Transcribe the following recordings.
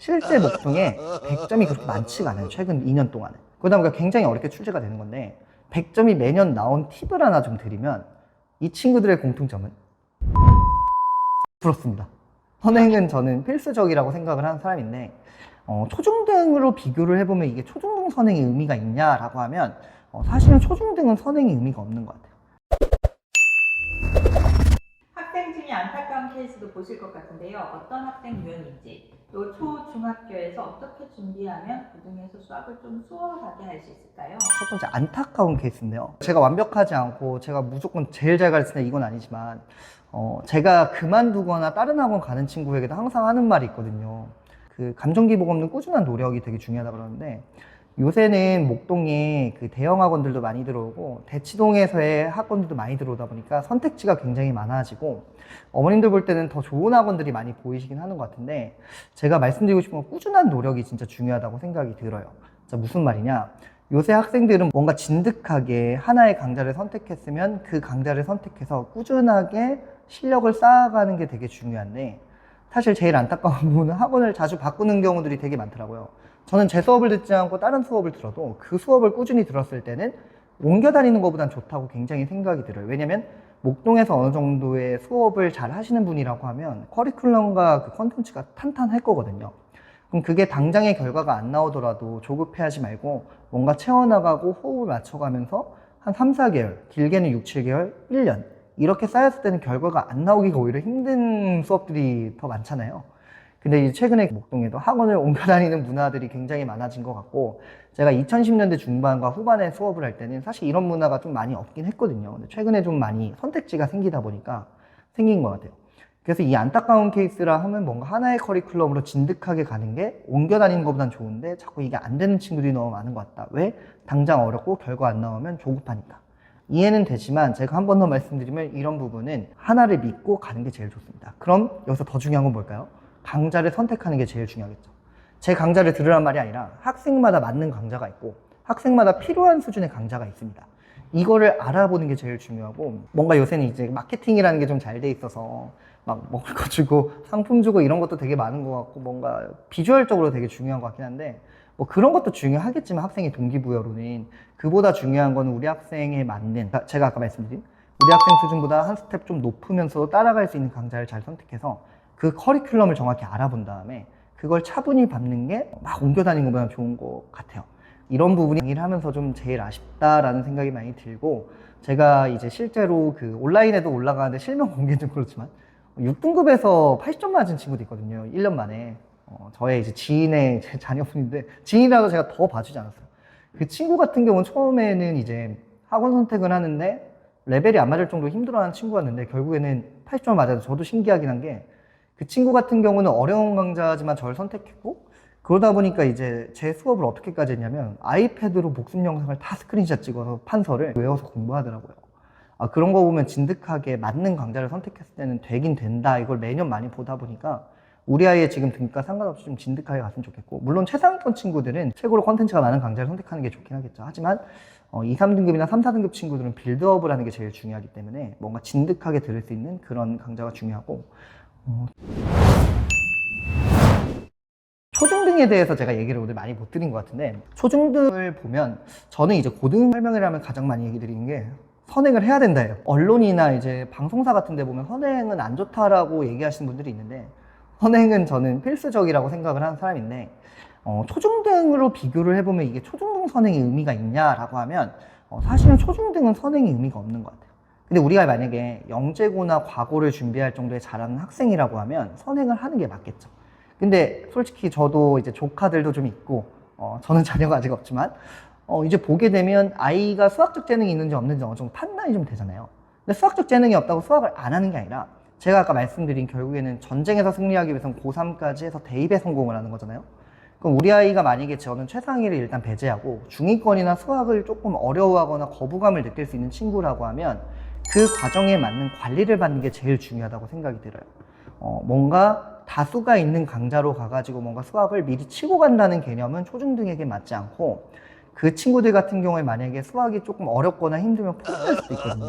실제 목동에 100점이 그렇게 많지가 않아요. 최근 2년 동안은. 그러다 보니까 굉장히 어렵게 출제가 되는 건데 100점이 매년 나온 팁을 하나 좀 드리면 이 친구들의 공통점은 그렇습니다. 선행은 저는 필수적이라고 생각을 하는 사람인데 초중등으로 비교를 해보면 이게 초중등 선행의 의미가 있냐라고 하면 사실은 초중등은 선행의 의미가 없는 것 같아요. 학생 중에 안타까운 케이스도 보실 것 같은데요. 어떤 학생 유형인지, 또 초, 중학교에서 어떻게 준비하면 고등에서 수학을 좀 수월하게 할 수 있을까요? 첫 번째 안타까운 케이스인데요. 제가 완벽하지 않고 제가 무조건 제일 잘 가르치는 이건 아니지만 제가 그만두거나 다른 학원 가는 친구에게도 항상 하는 말이 있거든요. 그 감정 기복 없는 꾸준한 노력이 되게 중요하다 그러는데 요새는 목동에 그 대형 학원들도 많이 들어오고 대치동에서의 학원들도 많이 들어오다 보니까 선택지가 굉장히 많아지고 어머님들 볼 때는 더 좋은 학원들이 많이 보이시긴 하는 것 같은데 제가 말씀드리고 싶은 건 꾸준한 노력이 진짜 중요하다고 생각이 들어요. 자, 무슨 말이냐? 요새 학생들은 뭔가 진득하게 하나의 강좌를 선택했으면 그 강좌를 선택해서 꾸준하게 실력을 쌓아가는 게 되게 중요한데 사실 제일 안타까운 부분은 학원을 자주 바꾸는 경우들이 되게 많더라고요. 저는 제 수업을 듣지 않고 다른 수업을 들어도 그 수업을 꾸준히 들었을 때는 옮겨 다니는 것보단 좋다고 굉장히 생각이 들어요. 왜냐면 목동에서 어느 정도의 수업을 잘 하시는 분이라고 하면 커리큘럼과 그 컨텐츠가 탄탄할 거거든요. 그럼 그게 당장의 결과가 안 나오더라도 조급해하지 말고 뭔가 채워나가고 호흡을 맞춰가면서 한 3, 4개월, 길게는 6, 7개월, 1년 이렇게 쌓였을 때는 결과가 안 나오기가 오히려 힘든 수업들이 더 많잖아요. 근데 이제 최근에 목동에도 학원을 옮겨 다니는 문화들이 굉장히 많아진 것 같고 제가 2010년대 중반과 후반에 수업을 할 때는 사실 이런 문화가 좀 많이 없긴 했거든요. 근데 최근에 좀 많이 선택지가 생기다 보니까 생긴 것 같아요. 그래서 이 안타까운 케이스라 하면 뭔가 하나의 커리큘럼으로 진득하게 가는 게 옮겨 다니는 것보단 좋은데 자꾸 이게 안 되는 친구들이 너무 많은 것 같다. 왜? 당장 어렵고 결과 안 나오면 조급하니까. 이해는 되지만 제가 한 번 더 말씀드리면 이런 부분은 하나를 믿고 가는 게 제일 좋습니다. 그럼 여기서 더 중요한 건 뭘까요? 강좌를 선택하는 게 제일 중요하겠죠. 제 강좌를 들으란 말이 아니라 학생마다 맞는 강좌가 있고 학생마다 필요한 수준의 강좌가 있습니다. 이거를 알아보는 게 제일 중요하고 뭔가 요새는 이제 마케팅이라는 게 좀 잘 돼 있어서 막 먹을 거 주고 상품 주고 이런 것도 되게 많은 것 같고 뭔가 비주얼적으로 되게 중요한 것 같긴 한데 뭐 그런 것도 중요하겠지만 학생의 동기부여로는 그보다 중요한 건 우리 학생에 맞는 제가 아까 말씀드린 우리 학생 수준보다 한 스텝 좀 높으면서도 따라갈 수 있는 강좌를 잘 선택해서 그 커리큘럼을 정확히 알아본 다음에 그걸 차분히 밟는 게 막 옮겨 다니는 것보다 좋은 것 같아요. 이런 부분이 일을 하면서 좀 제일 아쉽다라는 생각이 많이 들고 제가 이제 실제로 그 온라인에도 올라가는데 실명 공개는 좀 그렇지만 6등급에서 80점 맞은 친구도 있거든요. 1년 만에. 저의 이제 지인의 제 자녀분인데 지인이라도 제가 더 봐주지 않았어요. 그 친구 같은 경우는 처음에는 이제 학원 선택을 하는데 레벨이 안 맞을 정도로 힘들어하는 친구였는데 결국에는 80점을 맞아서 저도 신기하긴 한 게 그 친구 같은 경우는 어려운 강좌지만 저를 선택했고 그러다 보니까 이제 제 수업을 어떻게까지 했냐면 아이패드로 복습 영상을 다 스크린샷 찍어서 판서를 외워서 공부하더라고요. 아, 그런 거 보면 진득하게 맞는 강좌를 선택했을 때는 되긴 된다. 이걸 매년 많이 보다 보니까 우리 아이의 지금 등급과 상관없이 좀 진득하게 갔으면 좋겠고 물론 최상위권 친구들은 최고로 컨텐츠가 많은 강좌를 선택하는 게 좋긴 하겠죠. 하지만 2, 3등급이나 3, 4등급 친구들은 빌드업을 하는 게 제일 중요하기 때문에 뭔가 진득하게 들을 수 있는 그런 강좌가 중요하고 초중등에 대해서 제가 얘기를 오늘 많이 못 드린 것 같은데 초중등을 보면 저는 이제 고등 설명을 하면 가장 많이 얘기 드리는 게 선행을 해야 된다예요. 언론이나 이제 방송사 같은 데 보면 선행은 안 좋다라고 얘기하시는 분들이 있는데 선행은 저는 필수적이라고 생각을 하는 사람인데 초중등으로 비교를 해보면 이게 초중등 선행의 의미가 있냐라고 하면 사실은 초중등은 선행의 의미가 없는 것 같아요. 근데 우리가 만약에 영재고나 과고를 준비할 정도의 잘하는 학생이라고 하면 선행을 하는 게 맞겠죠. 근데 솔직히 저도 이제 조카들도 좀 있고 저는 자녀가 아직 없지만 이제 보게 되면 아이가 수학적 재능이 있는지 없는지 어느 정도 판단이 좀 되잖아요. 근데 수학적 재능이 없다고 수학을 안 하는 게 아니라 제가 아까 말씀드린 결국에는 전쟁에서 승리하기 위해서는 고3까지 해서 대입에 성공을 하는 거잖아요. 그럼 우리 아이가 만약에 저는 최상위를 일단 배제하고 중위권이나 수학을 조금 어려워하거나 거부감을 느낄 수 있는 친구라고 하면 그 과정에 맞는 관리를 받는 게 제일 중요하다고 생각이 들어요. 뭔가 다수가 있는 강좌로 가가지고 뭔가 수학을 미리 치고 간다는 개념은 초중등에게 맞지 않고 그 친구들 같은 경우에 만약에 수학이 조금 어렵거나 힘들면 포기할 수도 있거든요.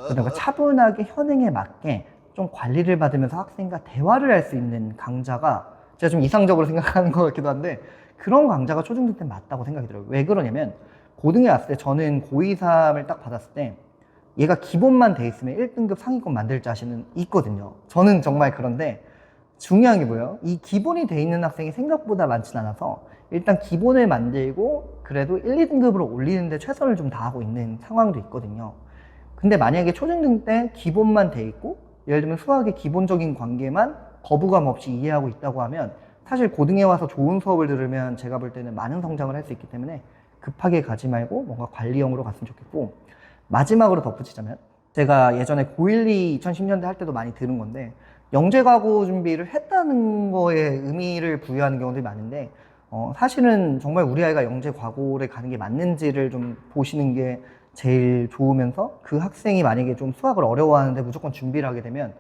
그러다가 차분하게 현행에 맞게 좀 관리를 받으면서 학생과 대화를 할 수 있는 강좌가 제가 좀 이상적으로 생각하는 것 같기도 한데 그런 강좌가 초중등 때 맞다고 생각이 들어요. 왜 그러냐면 고등에 왔을 때 저는 고2, 3을 딱 받았을 때 얘가 기본만 돼 있으면 1등급 상위권 만들 자신은 있거든요. 저는 정말 그런데 중요한 게 뭐예요? 이 기본이 돼 있는 학생이 생각보다 많진 않아서 일단 기본을 만들고 그래도 1, 2등급으로 올리는데 최선을 좀 다하고 있는 상황도 있거든요. 근데 만약에 초중등 때 기본만 돼 있고 예를 들면 수학의 기본적인 관계만 거부감 없이 이해하고 있다고 하면 사실 고등에 와서 좋은 수업을 들으면 제가 볼 때는 많은 성장을 할 수 있기 때문에 급하게 가지 말고 뭔가 관리형으로 갔으면 좋겠고, 마지막으로 덧붙이자면 제가 예전에 고1, 2 2010년대 할 때도 많이 들은 건데 영재과고 준비를 했다는 거에 의미를 부여하는 경우들이 많은데 사실은 정말 우리 아이가 영재과고를 가는 게 맞는지를 좀 보시는 게 제일 좋으면서, 그 학생이 만약에 좀 수학을 어려워하는데 무조건 준비를 하게 되면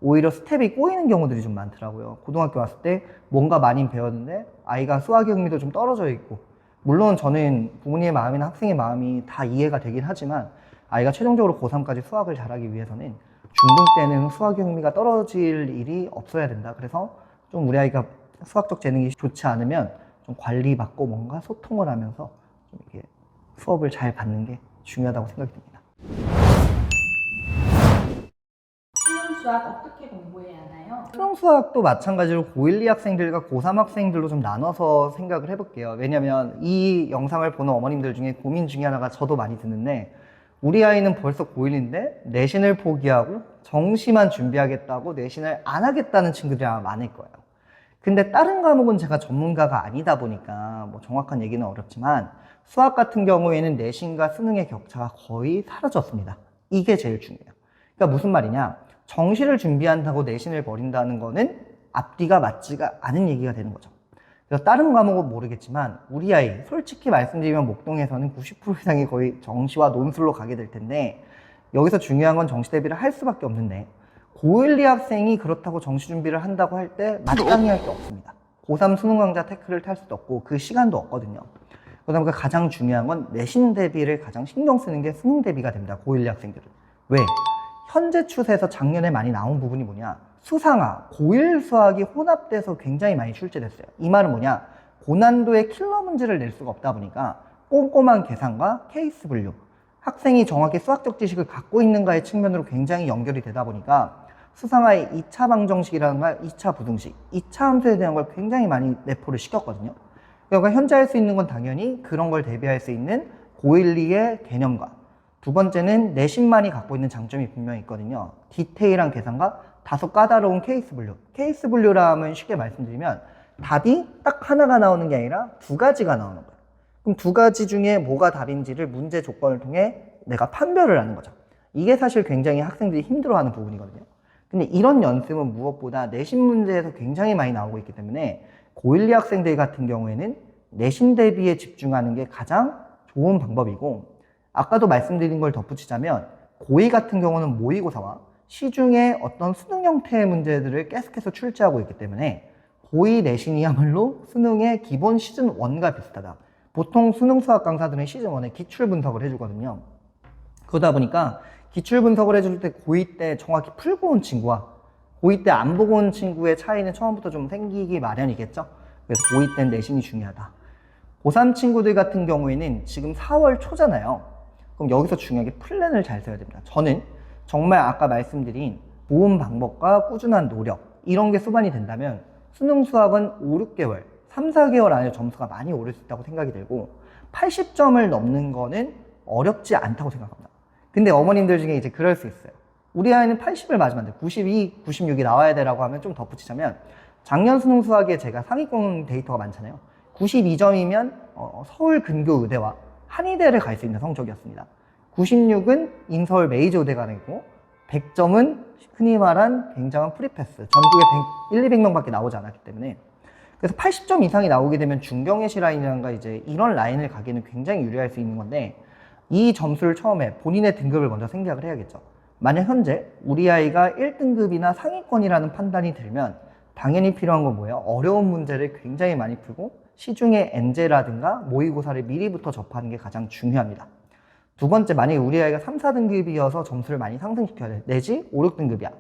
오히려 스텝이 꼬이는 경우들이 좀 많더라고요. 고등학교 왔을 때 뭔가 많이 배웠는데 아이가 수학의 흥미도 좀 떨어져 있고, 물론 저는 부모님의 마음이나 학생의 마음이 다 이해가 되긴 하지만 아이가 최종적으로 고3까지 수학을 잘하기 위해서는 중등 때는 수학의 흥미가 떨어질 일이 없어야 된다. 그래서 좀 우리 아이가 수학적 재능이 좋지 않으면 좀 관리받고 뭔가 소통을 하면서 좀 이렇게 수업을 잘 받는 게 중요하다고 생각이 듭니다. 수능 수학 어떻게 공부해야 하나요? 수능 수학도 마찬가지로 고1, 2 학생들과 고3 학생들로 좀 나눠서 생각을 해볼게요. 왜냐면 이 영상을 보는 어머님들 중에 고민 중에 하나가 저도 많이 드는데, 우리 아이는 벌써 고1인데 내신을 포기하고 정시만 준비하겠다고 내신을 안 하겠다는 친구들이 아마 많을 거예요. 근데 다른 과목은 제가 전문가가 아니다 보니까 뭐 정확한 얘기는 어렵지만 수학 같은 경우에는 내신과 수능의 격차가 거의 사라졌습니다. 이게 제일 중요해요. 그러니까 무슨 말이냐, 정시를 준비한다고 내신을 버린다는 거는 앞뒤가 맞지가 않은 얘기가 되는 거죠. 그래서 다른 과목은 모르겠지만 우리 아이 솔직히 말씀드리면 목동에서는 90% 이상이 거의 정시와 논술로 가게 될 텐데, 여기서 중요한 건 정시 대비를 할 수밖에 없는데 고1, 2 학생이 그렇다고 정시 준비를 한다고 할 때 마땅히 할 게 없습니다. 고3 수능 강좌 태클을 탈 수도 없고 그 시간도 없거든요. 그러다 보니까 가장 중요한 건 내신 대비를 가장 신경 쓰는 게 수능 대비가 됩니다. 고1, 2 학생들은. 왜? 현재 추세에서 작년에 많이 나온 부분이 뭐냐, 수상화, 고1 수학이 혼합돼서 굉장히 많이 출제됐어요. 이 말은 뭐냐, 고난도의 킬러 문제를 낼 수가 없다 보니까 꼼꼼한 계산과 케이스 분류, 학생이 정확히 수학적 지식을 갖고 있는가의 측면으로 굉장히 연결이 되다 보니까 수상화의 2차 방정식이라든가 2차 부등식, 2차 함수에 대한 걸 굉장히 많이 내포를 시켰거든요. 그러니까 현재 할 수 있는 건 당연히 그런 걸 대비할 수 있는 고1, 2의 개념과, 두 번째는 내신만이 갖고 있는 장점이 분명히 있거든요. 디테일한 계산과 다소 까다로운 케이스 분류. 케이스 분류라 하면 쉽게 말씀드리면 답이 딱 하나가 나오는 게 아니라 두 가지가 나오는 거예요. 그럼 두 가지 중에 뭐가 답인지를 문제 조건을 통해 내가 판별을 하는 거죠. 이게 사실 굉장히 학생들이 힘들어하는 부분이거든요. 근데 이런 연습은 무엇보다 내신 문제에서 굉장히 많이 나오고 있기 때문에 고1, 2 학생들 같은 경우에는 내신 대비에 집중하는 게 가장 좋은 방법이고, 아까도 말씀드린 걸 덧붙이자면 고2 같은 경우는 모의고사와 시중에 어떤 수능 형태의 문제들을 계속해서 출제하고 있기 때문에 고2 내신이야말로 수능의 기본 시즌 1과 비슷하다. 보통 수능 수학 강사들은 시즌 1에 기출 분석을 해주거든요. 그러다 보니까 기출 분석을 해줄 때 고2 때 정확히 풀고 온 친구와 고2 때 안 보고 온 친구의 차이는 처음부터 좀 생기기 마련이겠죠. 그래서 고2 때는 내신이 중요하다. 고3 친구들 같은 경우에는 지금 4월 초잖아요. 그럼 여기서 중요하게 플랜을 잘 써야 됩니다. 저는 정말 아까 말씀드린 모은 방법과 꾸준한 노력, 이런 게 수반이 된다면 수능 수학은 5, 6개월, 3, 4개월 안에 점수가 많이 오를 수 있다고 생각이 들고 80점을 넘는 거는 어렵지 않다고 생각합니다. 근데 어머님들 중에 이제 그럴 수 있어요. 우리 아이는 80을 맞으면 안 돼. 92, 96이 나와야 되라고 하면 좀 덧붙이자면 작년 수능 수학에 제가 상위권 데이터가 많잖아요. 92점이면 서울 근교 의대와 한의대를 갈 수 있는 성적이었습니다. 96은 인서울 메이저 의대가 되고 100점은 흔히 말한 굉장한 프리패스, 전국에 100, 200명밖에 나오지 않았기 때문에, 그래서 80점 이상이 나오게 되면 중경예시 라인이란가 이제 이런 라인을 가기에는 굉장히 유리할 수 있는 건데, 이 점수를 처음에 본인의 등급을 먼저 생각을 해야겠죠. 만약 현재 우리 아이가 1등급이나 상위권이라는 판단이 들면 당연히 필요한 건 뭐예요? 어려운 문제를 굉장히 많이 풀고 시중에 엔제라든가 모의고사를 미리부터 접하는 게 가장 중요합니다. 두 번째, 만약에 우리 아이가 3, 4등급이어서 점수를 많이 상승시켜야 돼. 내지 5, 6등급이야.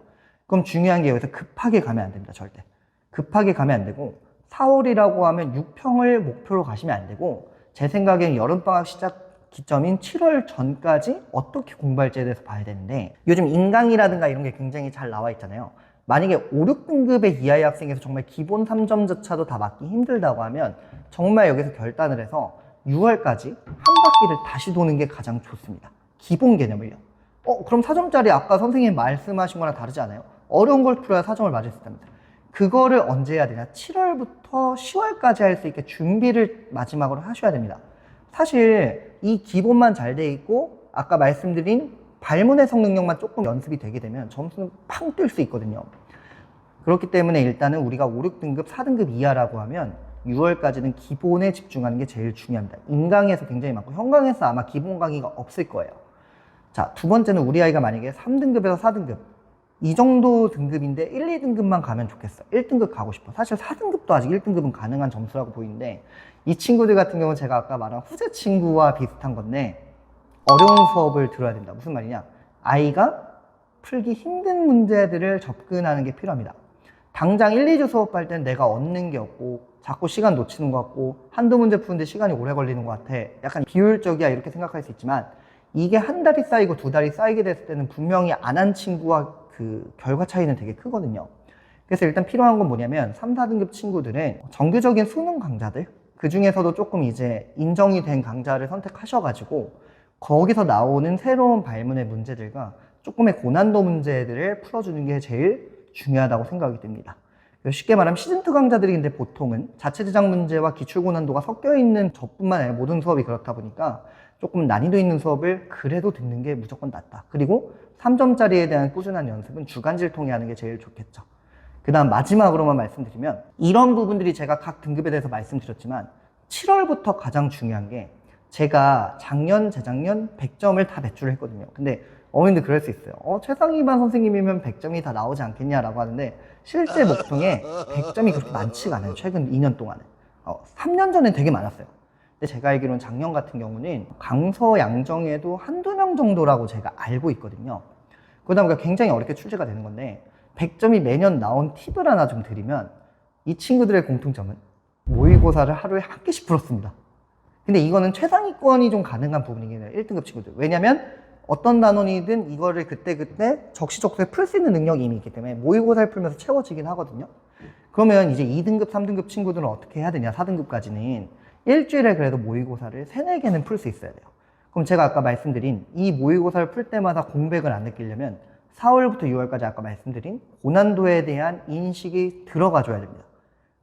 그럼 중요한 게 여기서 급하게 가면 안 됩니다. 절대. 급하게 가면 안 되고 4월이라고 하면 6평을 목표로 가시면 안 되고, 제 생각엔 여름방학 시작 기점인 7월 전까지 어떻게 공부할지에 대해서 봐야 되는데, 요즘 인강이라든가 이런 게 굉장히 잘 나와 있잖아요. 만약에 5, 6등급의 이하의 학생에서 정말 기본 3점조차도 다 맞기 힘들다고 하면 정말 여기서 결단을 해서 6월까지 한 바퀴를 다시 도는 게 가장 좋습니다. 기본 개념을요. 그럼 4점짜리 아까 선생님이 말씀하신 거랑 다르지 않아요? 어려운 걸 풀어야 4점을 맞을 수 있답니다. 그거를 언제 해야 되냐? 7월부터 10월까지 할 수 있게 준비를 마지막으로 하셔야 됩니다. 사실 이 기본만 잘 돼 있고 아까 말씀드린 발문 해석 능력만 조금 연습이 되게 되면 점수는 팡 뜰 수 있거든요. 그렇기 때문에 일단은 우리가 5, 6등급, 4등급 이하라고 하면 6월까지는 기본에 집중하는 게 제일 중요합니다. 인강에서 굉장히 많고 현강에서 아마 기본 강의가 없을 거예요. 자, 두 번째는 우리 아이가 만약에 3등급에서 4등급 이 정도 등급인데 1, 2등급만 가면 좋겠어. 1등급 가고 싶어. 사실 4등급도 아직 1등급은 가능한 점수라고 보이는데 이 친구들 같은 경우는 제가 아까 말한 후세 친구와 비슷한 건데 어려운 수업을 들어야 된다. 무슨 말이냐? 아이가 풀기 힘든 문제들을 접근하는 게 필요합니다. 당장 1, 2주 수업할 땐 내가 얻는 게 없고 자꾸 시간 놓치는 것 같고 한두 문제 푸는데 시간이 오래 걸리는 것 같아. 약간 비효율적이야 이렇게 생각할 수 있지만 이게 한 달이 쌓이고 두 달이 쌓이게 됐을 때는 분명히 안 한 친구와 그 결과 차이는 되게 크거든요. 그래서 일단 필요한 건 뭐냐면 3, 4등급 친구들은 정규적인 수능 강좌들 그 중에서도 조금 이제 인정이 된 강좌를 선택하셔가지고 거기서 나오는 새로운 발문의 문제들과 조금의 고난도 문제들을 풀어주는 게 제일 중요하다고 생각이 듭니다. 쉽게 말하면 시즌2 강좌들이 근데 보통은 자체 제작 문제와 기출 고난도가 섞여 있는 저뿐만 아니라 모든 수업이 그렇다 보니까 조금 난이도 있는 수업을 그래도 듣는 게 무조건 낫다. 그리고 3점짜리에 대한 꾸준한 연습은 주간지를 통해 하는 게 제일 좋겠죠. 그 다음 마지막으로만 말씀드리면 이런 부분들이 제가 각 등급에 대해서 말씀드렸지만 7월부터 가장 중요한 게 제가 작년, 재작년 100점을 다 배출을 했거든요. 근데 어머님들 그럴 수 있어요. 최상위 반 선생님이면 100점이 다 나오지 않겠냐라고 하는데 실제 목표에 100점이 그렇게 많지가 않아요. 최근 2년 동안은. 3년 전엔 되게 많았어요. 근데 제가 알기로는 작년 같은 경우는 강서 양정에도 한두 명 정도라고 제가 알고 있거든요. 그러다 보니까 굉장히 어렵게 출제가 되는 건데 100점이 매년 나온 팁을 하나 좀 드리면 이 친구들의 공통점은 모의고사를 하루에 한 개씩 풀었습니다. 근데 이거는 최상위권이 좀 가능한 부분이긴 해요. 1등급 친구들. 왜냐면 어떤 단원이든 이거를 그때그때 적시적소에 풀 수 있는 능력이 이미 있기 때문에 모의고사를 풀면서 채워지긴 하거든요. 그러면 이제 2등급, 3등급 친구들은 어떻게 해야 되냐, 4등급까지는 일주일에 그래도 모의고사를 3, 4개는 풀 수 있어야 돼요. 그럼 제가 아까 말씀드린 이 모의고사를 풀 때마다 공백을 안 느끼려면 4월부터 6월까지 아까 말씀드린 고난도에 대한 인식이 들어가줘야 됩니다.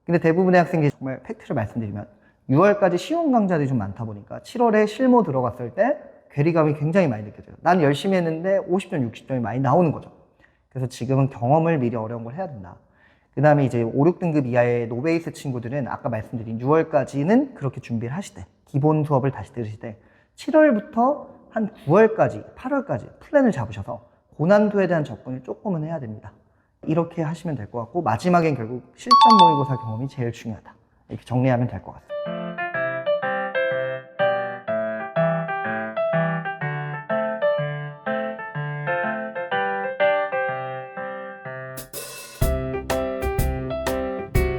근데 대부분의 학생들이 정말 팩트를 말씀드리면 6월까지 쉬운 강좌들이 좀 많다 보니까 7월에 실무 들어갔을 때 괴리감이 굉장히 많이 느껴져요. 난 열심히 했는데 50점, 60점이 많이 나오는 거죠. 그래서 지금은 경험을 미리 어려운 걸 해야 된다. 그 다음에 이제 5, 6등급 이하의 노베이스 친구들은 아까 말씀드린 6월까지는 그렇게 준비를 하시되 기본 수업을 다시 들으시되 7월부터 한 9월까지, 8월까지 플랜을 잡으셔서 고난도에 대한 접근을 조금은 해야 됩니다. 이렇게 하시면 될 것 같고 마지막엔 결국 실전 모의고사 경험이 제일 중요하다. 이렇게 정리하면 될 것 같습니다.